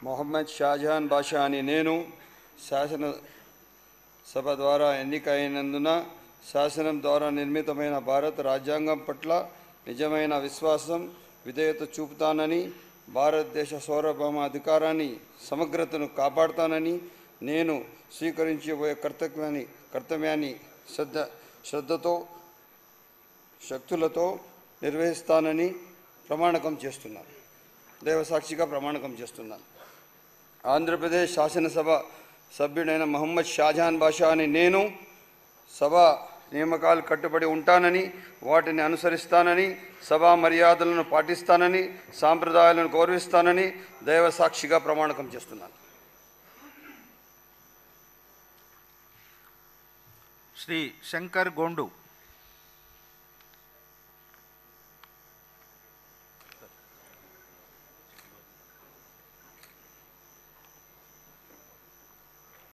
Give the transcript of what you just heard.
మొహమ్మద్ షాజహాన్ బాషా అని నేను శాసనసభ ద్వారా ఎన్నికైనందున శాసనం ద్వారా నిర్మితమైన భారత రాజ్యాంగం పట్ల నిజమైన విశ్వాసం విధేయత చూపుతానని, భారతదేశ సార్వభౌమ అధికారాన్ని సమగ్రతను కాపాడుతానని, నేను స్వీకరించబోయే కర్తవ్యాన్ని శ్రద్ధతో శక్తులతో నిర్వహిస్తానని ప్రమాణకం చేస్తున్నాను. దైవసాక్షిగా ప్రమాణకం చేస్తున్నాను. ఆంధ్రప్రదేశ్ శాసనసభ సభ్యుడైన మొహమ్మద్ షాజహాన్ బాషా అని నేను సభ నియామకాలు కట్టుబడి ఉంటానని, వాటిని అనుసరిస్తానని, సభా మర్యాదలను పాటిస్తానని, సాంప్రదాయాలను గౌరవిస్తానని దైవసాక్షిగా ప్రమాణకం చేస్తున్నాను. శ్రీ శంకర్ గోండు.